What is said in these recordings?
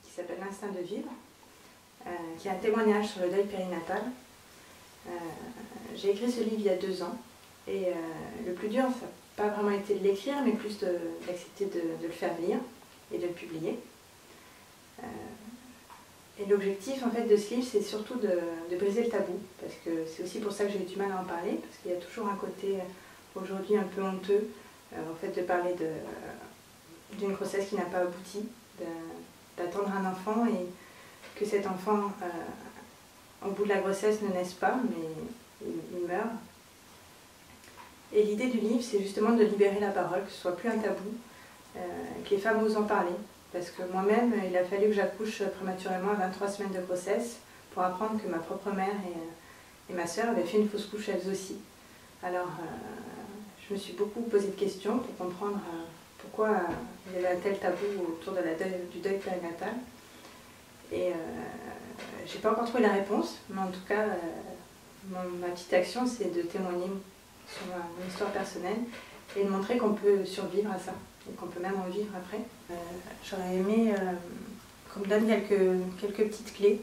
qui s'appelle L'instinct de vivre, qui est un témoignage sur le deuil périnatal. J'ai écrit ce livre il y a 2 ans et le plus dur, ça n'a pas vraiment été de l'écrire, mais plus d'accepter de le faire lire et de le publier. Et l'objectif en fait de ce livre, c'est surtout de briser le tabou, parce que c'est aussi pour ça que j'ai eu du mal à en parler, parce qu'il y a toujours un côté aujourd'hui un peu honteux en fait de parler d'une grossesse qui n'a pas abouti, d'attendre un enfant et que cet enfant au bout de la grossesse ne naisse pas, mais il meurt. Et l'idée du livre, c'est justement de libérer la parole, que ce soit plus un tabou, que les femmes osent en parler. Parce que moi-même, il a fallu que j'accouche prématurément à 23 semaines de grossesse pour apprendre que ma propre mère et ma sœur avaient fait une fausse couche elles aussi. Alors, je me suis beaucoup posé de questions pour comprendre pourquoi il y avait un tel tabou autour du deuil périnatal. Et je n'ai pas encore trouvé la réponse, mais en tout cas, ma petite action, c'est de témoigner sur mon histoire personnelle et de montrer qu'on peut survivre à ça, et qu'on peut même en vivre après. J'aurais aimé qu'on me donne quelques petites clés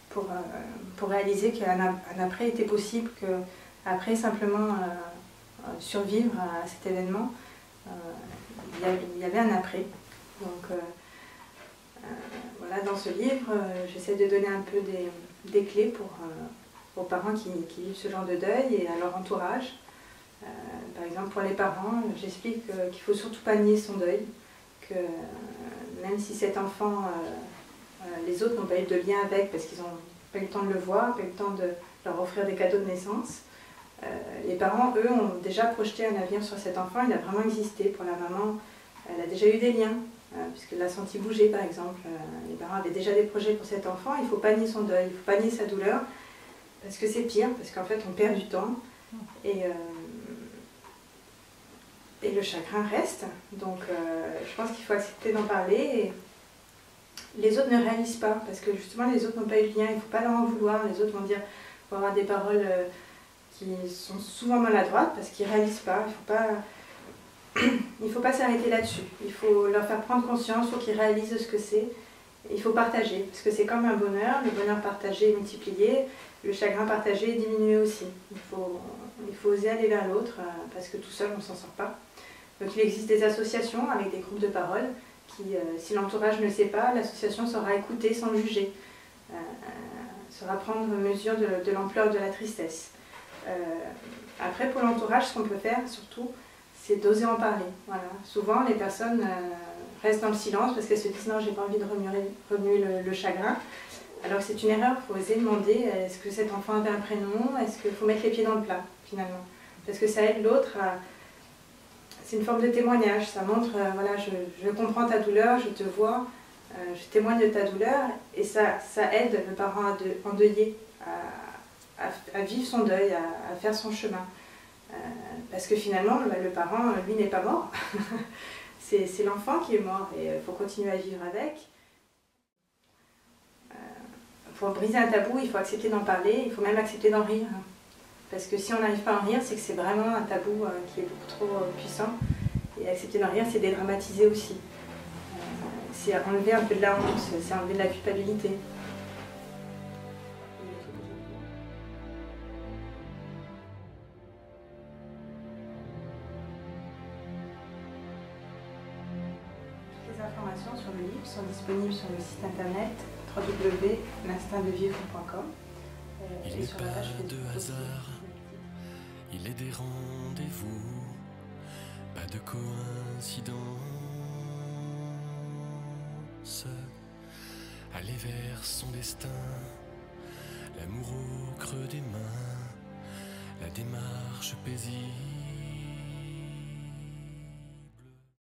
pour réaliser qu'un après était possible, qu'après simplement survivre à cet événement, il y avait un après. Donc voilà, dans ce livre, j'essaie de donner un peu des clés aux parents qui vivent ce genre de deuil et à leur entourage. Par exemple, pour les parents, j'explique qu'il ne faut surtout pas nier son deuil, que même si cet enfant, les autres n'ont pas eu de lien avec parce qu'ils n'ont pas eu le temps de le voir, pas eu le temps de leur offrir des cadeaux de naissance, les parents, eux, ont déjà projeté un avenir sur cet enfant, il a vraiment existé. Pour la maman, elle a déjà eu des liens, puisqu'elle l'a senti bouger par exemple. Les parents avaient déjà des projets pour cet enfant, il ne faut pas nier son deuil, il ne faut pas nier sa douleur, parce que c'est pire, parce qu'en fait on perd du temps. Et le chagrin reste, donc je pense qu'il faut accepter d'en parler. Et les autres ne réalisent pas, parce que justement les autres n'ont pas eu de lien, il ne faut pas leur en vouloir. Les autres vont dire, vont avoir des paroles qui sont souvent maladroites, parce qu'ils ne réalisent pas. Il ne faut pas s'arrêter là-dessus, il faut leur faire prendre conscience, il faut qu'ils réalisent ce que c'est. Il faut partager, parce que c'est comme un bonheur, le bonheur partagé est multiplié, le chagrin partagé est diminué aussi. Il faut oser aller vers l'autre, parce que tout seul on ne s'en sort pas. Donc il existe des associations avec des groupes de parole qui, si l'entourage ne sait pas, l'association saura écouter sans juger, saura prendre mesure de l'ampleur de la tristesse. Après, pour l'entourage, ce qu'on peut faire surtout, c'est d'oser en parler. Voilà. Souvent les personnes restent dans le silence parce qu'elles se disent non, j'ai pas envie de remuer le chagrin. Alors c'est une erreur, il faut oser demander est-ce que cet enfant avait un prénom, est-ce qu'il faut mettre les pieds dans le plat finalement. Parce que ça aide l'autre à... C'est une forme de témoignage, ça montre voilà, je comprends ta douleur, je te vois, je témoigne de ta douleur et ça aide le parent endeuillé à vivre son deuil, à faire son chemin. Parce que finalement, le parent, lui, n'est pas mort. C'est l'enfant qui est mort et il faut continuer à vivre avec. Pour briser un tabou, il faut accepter d'en parler, il faut même accepter d'en rire. Parce que si on n'arrive pas à en rire, c'est que c'est vraiment un tabou qui est beaucoup trop puissant. Et accepter d'en rire, c'est dédramatiser aussi. C'est enlever un peu de la honte, c'est enlever de la culpabilité. Les informations sur le livre sont disponibles sur le site internet www.l'instinctdevivre.com. Il n'est pas de hasard, il est des rendez-vous, pas de coïncidence. Aller vers son destin, l'amour au creux des mains, la démarche paisible.